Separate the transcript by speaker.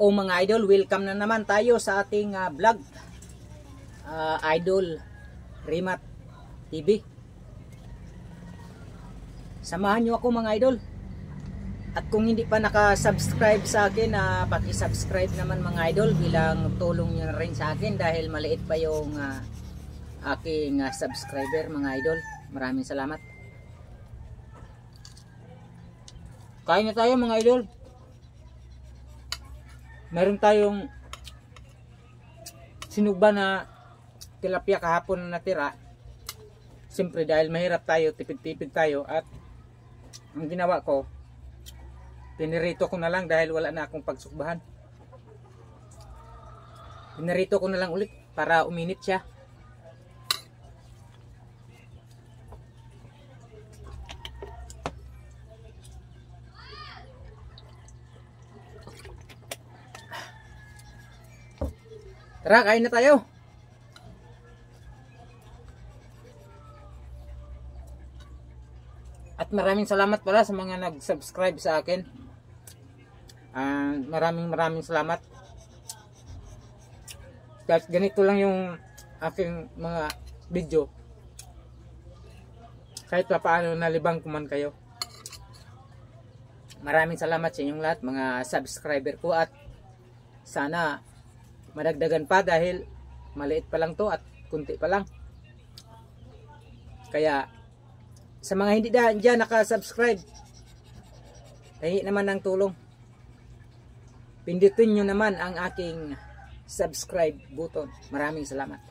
Speaker 1: O mga idol, welcome na naman tayo sa ating vlog, Idol Rimat TV. Samahan nyo ako mga idol. At kung hindi pa nakasubscribe sa akin, paki-subscribe naman mga idol bilang tulong nyo na rin sa akin dahil maliit pa yung aking subscriber mga idol. Maraming salamat. Kain na tayo mga idol. Meron tayong sinugba na tilapia kahapon na natira. Siyempre dahil mahirap tayo, tipid-tipid tayo, at ang ginawa ko, pinirito ko na lang dahil wala na akong pagsukbahan. Pinirito ko na lang ulit para uminit siya. Tara, kain na tayo. At maraming salamat pala sa mga nag-subscribe sa akin. Maraming salamat. Kahit ganito lang yung aking mga video, kahit pa paano nalibang ko man kayo. Maraming salamat sa inyong lahat mga subscriber ko, at sana madagdagan pa dahil maliit pa lang to at kunti pa lang. Kaya sa mga hindi dyan nakasubscribe, tahi naman ng tulong. Pindutin nyo naman ang aking subscribe button. Maraming salamat.